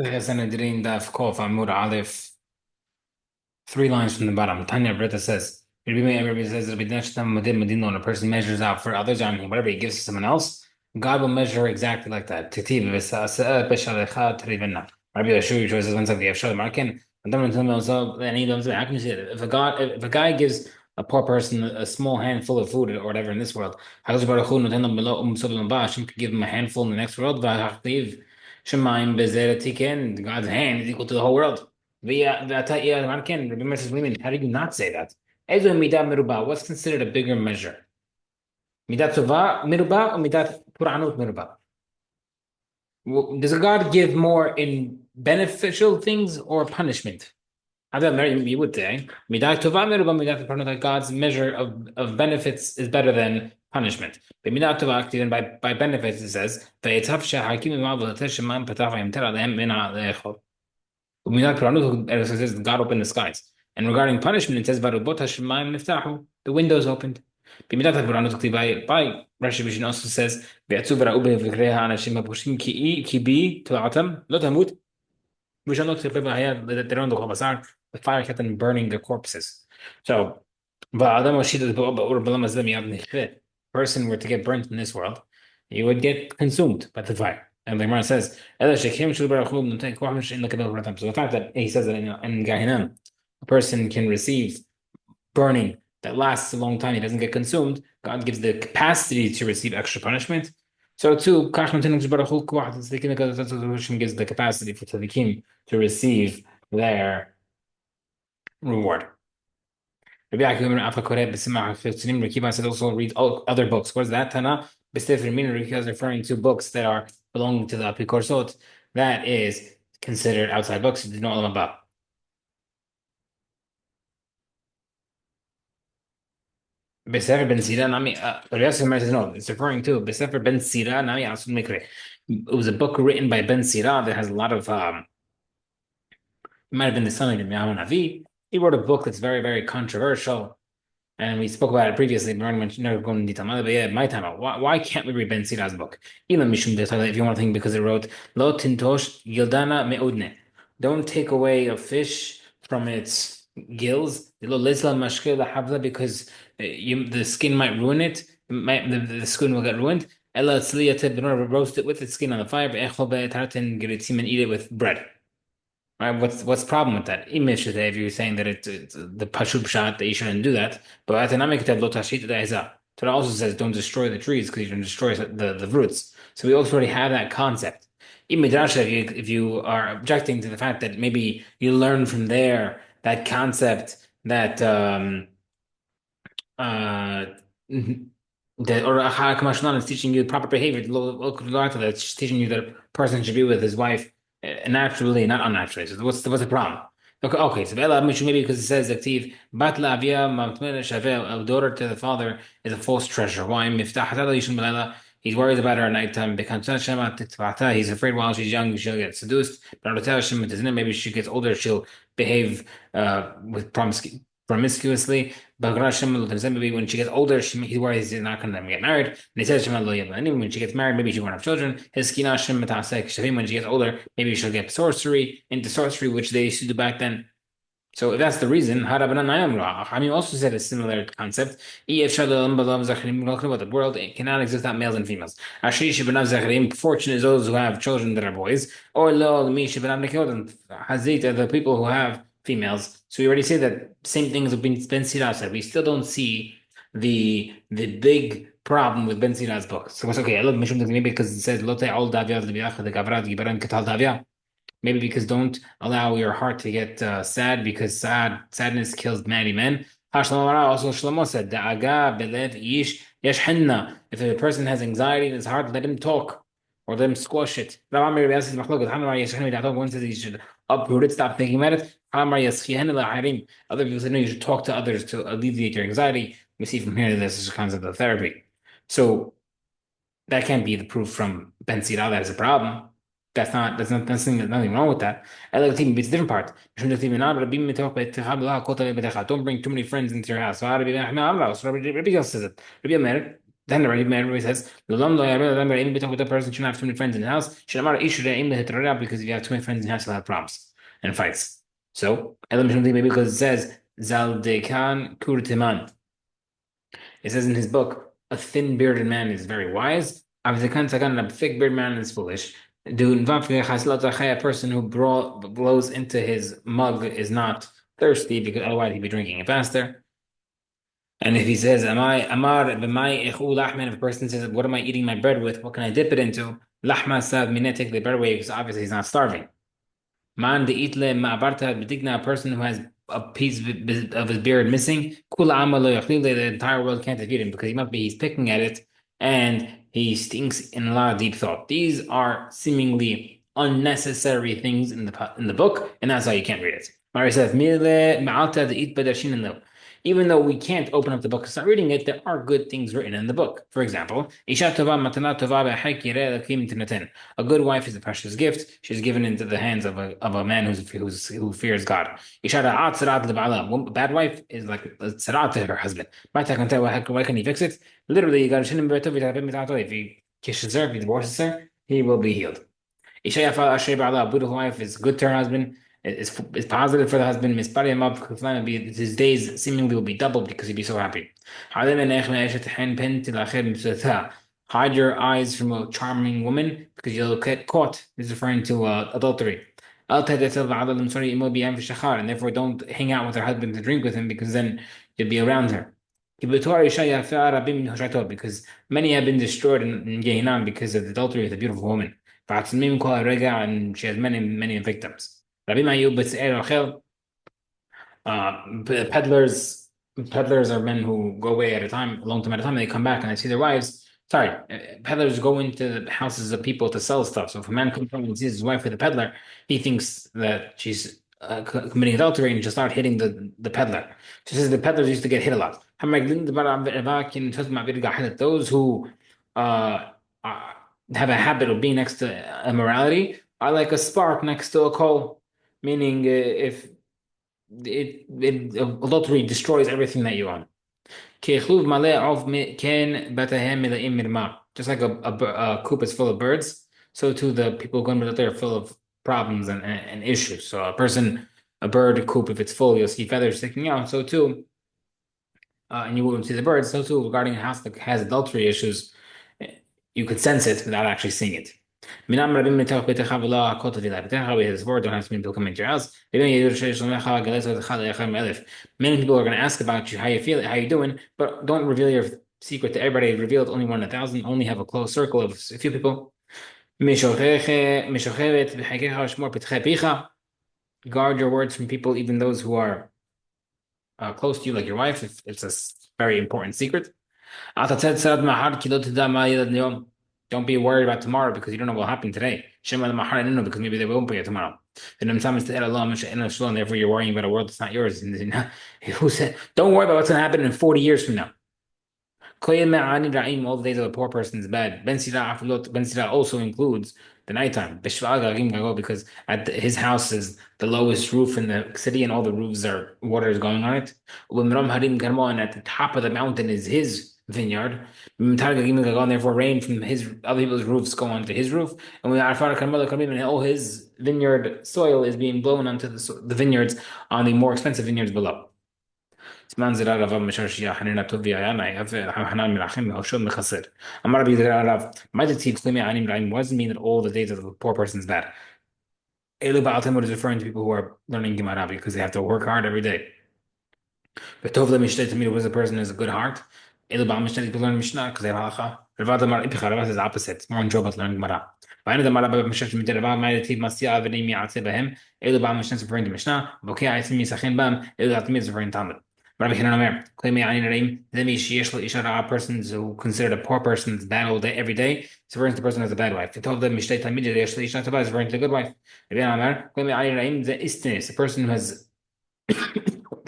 Sanhedrin Daf Kof Amud Aleph, 3 lines from the bottom. Tanya Brita says, Rabbi says, when a person measures out for others on whatever he gives to someone else, God will measure exactly like that. Rabbi Yeshua says, one second, how can you say that? If a guy gives a poor person a small handful of food or whatever in this world, Hashem could give him a handful in the next world. Shemaim Bezer Tiken, God's hand is equal to the whole world. Rabbi Meir says, what do you mean? How do you not say that? Ezo midah merubah. What's considered a bigger measure? Midat tova merubah or midat puranut merubah? Does a God give more in beneficial things or punishment? I thought you would say midat tova merubah midat puranut. That God's measure of benefits is better than punishment. But midat tova, then by benefits, it says ve'etzav shehakim imav v'lateh shemayim patach v'yimter alehem min ha'le'echol. It says God opened the skies. And regarding punishment, it says the windows opened. By Rashi Vishin also says the fire kept on burning their corpses. So person were to get burnt in this world, he would get consumed by the fire. And the Gemara says, so the fact that he says that in Gehinnom, a person can receive burning that lasts a long time, he doesn't get consumed, God gives the capacity to receive extra punishment. So too, Hashem gives the capacity for tzaddikim to receive their reward. Rabbi Akiva said also read other books. What is that? Tana B'Sefer Min. Rabbi Akiva is referring to books that are belonging to the Apikorsot. That is considered outside books. You know all about. B'Sefer Ben Sira Nami. Rabbi Akiva says no. It's referring to B'Sefer Ben Sira Nami Asun Mikre. It was a book written by Ben Sira that has a lot of. It might have been the son of Yirmiyahu Navi. He wrote a book that's very, very controversial. And we spoke about it previously. We're never going into detail. But yeah, my time. Why can't we read Ben Sira's book? Even Mishum if you want to think, because it wrote Lo tintosh yildana me'udne. Don't take away a fish from its gills. Lo lezla mashke lahavla, because the skin might ruin it. The skin will get ruined. Ella tzliyate, in order to roast it with its skin on the fire. Be'echol be'etaratin geritzim, and eat it with bread. Right? What's the problem with that? If you're saying that it's the pashut shot that you shouldn't do that, but Torah also says don't destroy the trees because you can destroy the roots. So we also already have that concept. If you are objecting to the fact that maybe you learn from there that concept that that or is teaching you proper behavior, that's teaching you that a person should be with his wife naturally, not unnaturally. So what's the problem? Okay, so maybe because it says active, bat la'avia mamtmele shavel, a daughter to the father is a false treasure. Why? He's worried about her at nighttime. He's afraid while she's young she'll get seduced. Maybe she gets older, she'll behave with promiscuously. Maybe when she gets older, he worries he's not going to get married. And he says, when she gets married, maybe she won't have children. When she gets older, maybe she'll get into sorcery, which they used to do back then. So if that's the reason, Hamim also said a similar concept. The world cannot exist without males and females. Fortunate is those who have children that are boys, or the people who have females. So we already say that same things have been Ben Sira said. We still don't see the big problem with Ben Sira's book. So it's okay. I love maybe because it says maybe because don't allow your heart to get sad, because sadness kills many men. Also, Shlomo said, if a person has anxiety in his heart, let him talk or let him squash it. One says he should uproot it, stop thinking about it. Other people say, no, you should talk to others to alleviate your anxiety. We see from here that this is a concept of therapy. So that can't be the proof from Ben Sira that is a problem. There's nothing wrong with that. It's a different part. Don't bring too many friends into your house. Rabbi says it. Then the Rabbi says, with the person shouldn't have too many friends in the house. Because if you have too many friends in the house, you'll have problems and fights. So, maybe because it says, Zaldekan Kurtiman. It says in his book, a thin bearded man is very wise. A thick bearded man is foolish. A person who blows into his mug is not thirsty because otherwise he'd be drinking it faster. And if he says, "Am I amar b'mai ichu lachman?" If a person says, "What am I eating my bread with? What can I dip it into?" Lachma sav mineh, take the bread away because obviously he's not starving. Man de itle ma'abarta b'digna, a person who has a piece of his beard missing. Kula ama lo yachlile, the entire world can't defeat him because he's picking at it and he stinks in a lot of deep thought. These are seemingly unnecessary things in the book, and that's why you can't read it. Mari says, "Mile ma'alta de it badashin." Even though we can't open up the book and start reading it, there are good things written in the book. For example, Isha tova matana tova b'hai kireh lakim tinaten. A good wife is a precious gift. She's given into the hands of a man who fears God. Isha ra'at tzarat leba'ala. A bad wife is like a tzarat to her husband. Why can he fix it? Literally, you got to if he kisses her, if he divorces her, he will be healed. Isha yafal asher ba'ala. A beautiful wife is good to her husband. It's positive for the husband. His days seemingly will be doubled because he'd be so happy. Hide your eyes from a charming woman because you'll get caught. He's referring to adultery. And therefore don't hang out with her husband to drink with him because then you'll be around her. Because many have been destroyed in Gehinnom because of the adultery with a beautiful woman. And she has many victims. Rabbi Mayu b'tze'er Rachel, peddlers are men who go away a long time at a time, and they come back and they see their wives. Sorry, peddlers go into the houses of people to sell stuff. So if a man comes home and sees his wife with a peddler, he thinks that she's committing adultery and just start hitting the peddler. She says the peddlers used to get hit a lot. Those who have a habit of being next to immorality are like a spark next to a coal, meaning if adultery destroys everything that you own. Just like a coop is full of birds, so too the people going with it are full of problems and issues. So a bird coop, if it's full, you'll see feathers sticking out. So too, and you won't see the birds. So too, regarding a house that has adultery issues, you could sense it without actually seeing it. Minam rabim mitach betecha v'lo hakol tavila. Betecha with his word don't have to mean to come into your house. Many people are going to ask about you, how you feel, how you doing, but don't reveal your secret to everybody. Reveal it only 1 in 1,000. Only have a close circle of a few people. Guard your words from people, even those who are close to you, like your wife, if it's a very important secret. Don't be worried about tomorrow because you don't know what will happen today. Because maybe they won't be here tomorrow. And therefore you're worrying about a world that's not yours. Who said, don't worry about what's going to happen in 40 years from now. All the days of a poor person is bad. Ben Sira also includes the nighttime. Because his house is the lowest roof in the city, and all the roofs are water is going on it. And at the top of the mountain is his vineyard. And therefore rain from his other people's roofs go onto his roof. And all his vineyard soil is being blown onto the vineyards on the more expensive vineyards below. סימן זה רב משל שיהיה חנין הטוב והיה נאיב וחנן מלאכים והשוד מחסר. אמר רבי ידרע הרב, מה זה ציל תלמי עניים רעים? What does it mean that all the days of the poor person is bad? Elu Baal Talmud is referring to people who are learning Gemara because they have to work hard every day. But Tov lemishtei tamid was a person who has a good heart. Elu Baal mishneh people learn Mishnah because they have halacha. Ravad Amar Ipicha, Ravad is the opposite. It's more enjoyable to learn Gemara. Vayne the Mara b'Mishnah shemid Ravad ma'ayativ masya avnei mi'atzeh behem. Elu Baal Mishneh is referring to Mishnah. Bokei ha'etzim yisachin bam. Elu Baal Tamid is referring to Talmud. Rabbi Hanan Omer, persons who considered a poor person is bad all day, every day, it's referring to the person who has a bad wife. He told them, is referring to a good wife. Rabbi Hanan Omer, the person who has,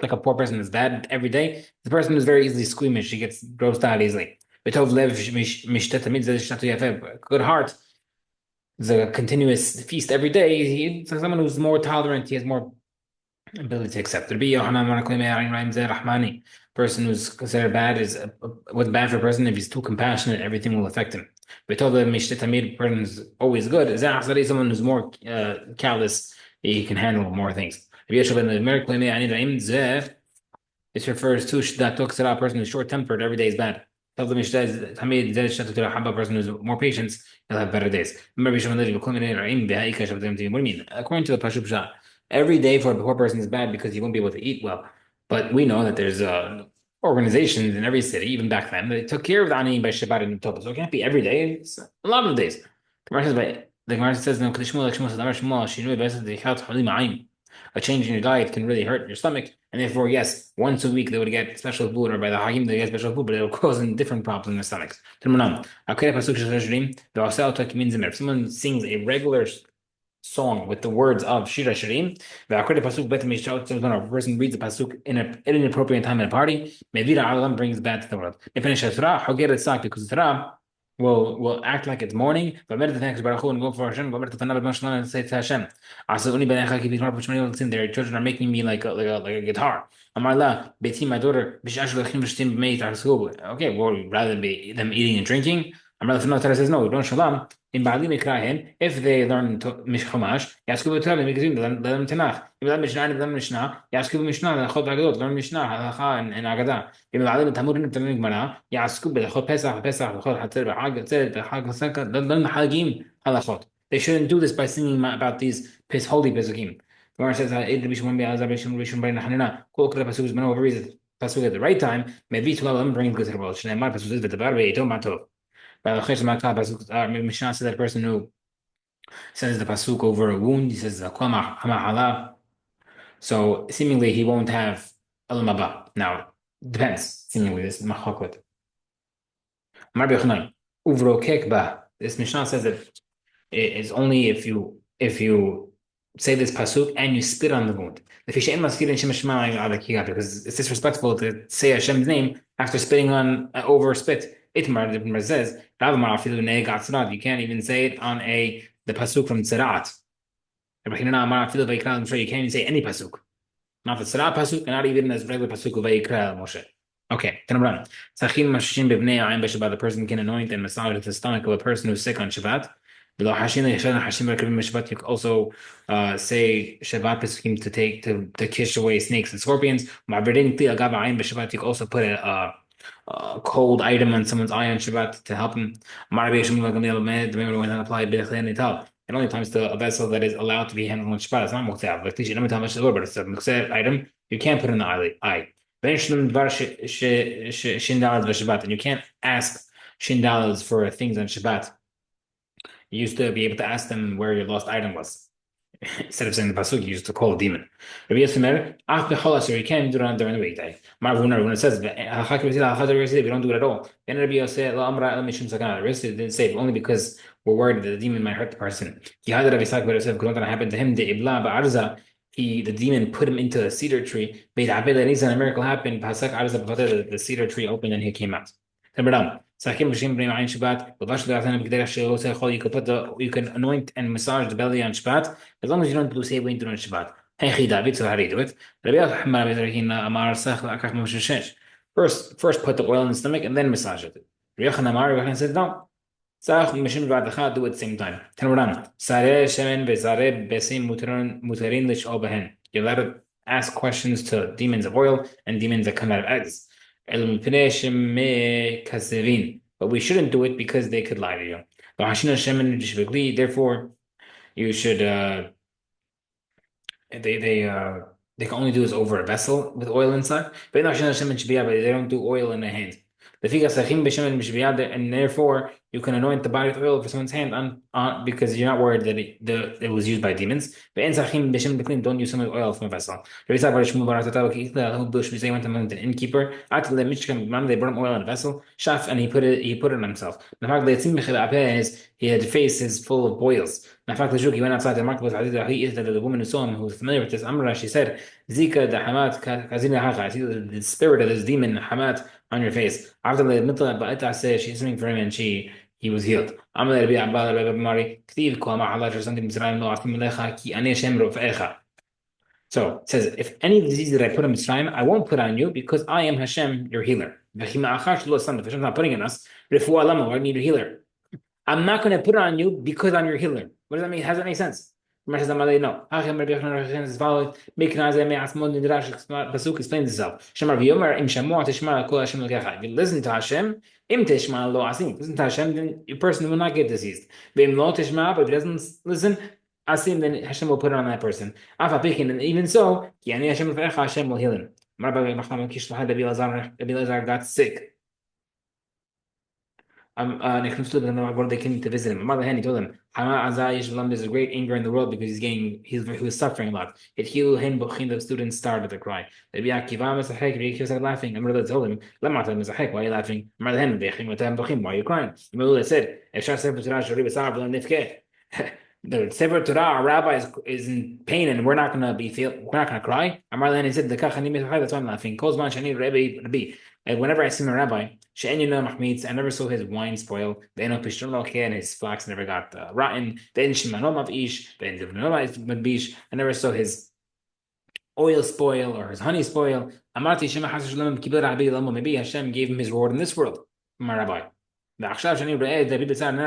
like a poor person is bad every day, the person who's very easily squeamish, she gets grossed out easily. Good heart is a continuous feast every day. He's someone who's more tolerant, he has more ability to accept. Rabbi Yohanan Bar Klima Ayin Raim Zeh Rahmani. Person who's considered bad is what's bad for a person if he's too compassionate, everything will affect him. We told the Mishta Tamir person is always good. Zeh Achzari, someone who's more callous, he can handle more things. Rabbi Yeshua ben Meir Klima Ayin Raim Zeh. This refers to that talks to a person who's short-tempered. Every day is bad. Tell the Mishnah Tamid Zed Shatu to a person who's more patience, he'll have better days. Remember, what do you mean? According to the Pashup Shah, every day for a poor person is bad because you won't be able to eat well. But we know that there's organizations in every city, even back then, that took care of the Aniyim by Shabbat and Tov. So it can't be every day. It's a lot of days. The Gemara says, "No, a change in your diet can really hurt your stomach, and therefore, yes, once a week they would get special food, or by the Hakim they get special food, but it will cause a different problem in their stomachs." If someone sings a regular song with the words of Shira Shirim, a person reads the pasuk in an inappropriate time at a party, brings bad to the world. Because Torah will act like it's morning, and go for Hashem, and say to Hashem, their children are making me like a guitar. Amarla, Beti, my daughter, okay, well, rather than be them eating and drinking. Amarla Torah says, no, don't shalom. In Bali Mikrahin, if they learn Mishchamash, Yaskubu Torah, Mikazim, let them Tanakh. If they learn Mishnah, let them Mishnah, Yaskubu Mishnah, the Chod Agadot, learn Mishnah, Halacha, and Agadah. If they learn Talmud and Talmud Gemara, Yaskubu, the Chod Pesach, Pesach, the Chod Hatzir, the Hag, the Hag, learn the Hagim, Halachot. They shouldn't do this by singing about these holy Pesukim. The Gemara says, "Ed Bishmon Be'azar Bishmon Bishmon Bein Hanina." Kol Kol Pasuk is Mano. Whoever reads the Pasuk at the right time, maybe to them bring good to the world. Shneimar Pasuk is the Bar Be'etom Matov. By the Chesh Makal Pasuk, Mishnah says that person who says the pasuk over a wound. He says so seemingly he won't have alamaba. Now depends. Seemingly this is machloket. Rabbi Yochanan uvro kekba. This Mishnah says that it is only if you say this pasuk and you spit on the wound. Because it's disrespectful to say Hashem's name after spitting on over spit. Itmar says, you can't even say it on the pasuk from Tzerat. I'm sure you can't even say any pasuk. Not the Tzara pasuk, and not even as regular pasuk of Vayikra Moshe. Okay, Tanabran. Sachin Mashim Bibnei Ayin B'Shabbat. The person can anoint and massage the stomach of a person who's sick on Shabbat. Below Hashin Hashim Shabbat. You can also say Shabbat pasukim to kiss away snakes and scorpions. Ma'aberdin Kli Agav Ayin B'Shabbat. You can also put a cold item on someone's eye on Shabbat to help him. It only applies to a vessel that is allowed to be handled on Shabbat. It's not muktzeh, but it's a muktzeh item. You can't put in the eye. And you can't ask shindalas for things on Shabbat. You used to be able to ask them where your lost item was. Instead of saying the pasuk, you used to call a demon. Rabbi Yisrael, you can't do it during the weekday. When it says we don't do it at all. Then Rabbi Yisrael didn't say it only because we're worried that the demon might hurt the person. Happened to him. The demon put him into a cedar tree. A miracle happened. The cedar tree opened and he came out. You can anoint and massage the belly on Shabbat as long as you don't do say when during Shabbat. Hey, David, so how do you do it? First put the oil in the stomach and then massage it. Rabbi Yochanan said no. Do it at the same time. You're allowed to ask questions to demons of oil and demons that come out of eggs. But we shouldn't do it because they could lie to you. Therefore, you should they can only do this over a vessel with oil inside. But they don't do oil in the hand. And therefore you can anoint the body with oil for someone's hand on because you're not worried that it was used by demons. But don't use some oil from a vessel. They went to an innkeeper. They brought him oil in a vessel. And he put it on himself. He had face is full of boils. He went outside the market. The woman who saw him, who was familiar with this, Amra, she said, Zika the Hamat I see the spirit of this demon Hamat on your face. After the she's swimming for him and he was healed. So it says, if any disease that I put on Mitzrayim, I won't put on you because I am Hashem, your healer. If Hashem's not putting in us, I need a healer. I'm not going to put it on you because I'm your healer. What does that mean? How does that make sense? No. Pasuk explains itself. If you listen to Hashem, listen to Hashem, then your person will not get diseased. But if he doesn't listen, Asim, then Hashem will put it on that person. And even so, Hashem will heal him. Rabbi Elazar got sick. They came to visit him. He told him, there's a great anger in the world because he was suffering a lot. The students started to cry. Rabbi Akiva started laughing. And Mordechai told him, why are you laughing? Why are you crying? Mordechai said, the Sefer Torah, a rabbi is in pain, and we're not gonna cry. He said, that's why I'm laughing. And whenever I see my rabbi, I never saw his wine spoil. And his flax never got rotten. I never saw his oil spoil or his honey spoil. Maybe Hashem gave him his reward in this world, my rabbi. Now I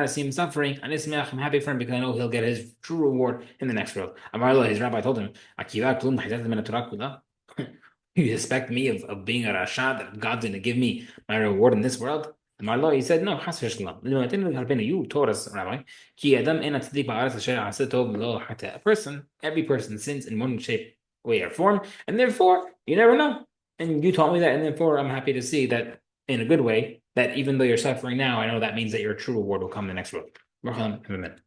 see him suffering, I'm happy for him because I know he'll get his true reward in the next world. His rabbi told him, you suspect me of being a Rasha, that God's going to give me my reward in this world? And he said, no, you taught us, Rabbi. A person, every person sins in one shape, way, or form, and therefore, you never know. And you taught me that, and therefore I'm happy to see that in a good way, that even though you're suffering now, I know that means that your true reward will come in the next world. Amen.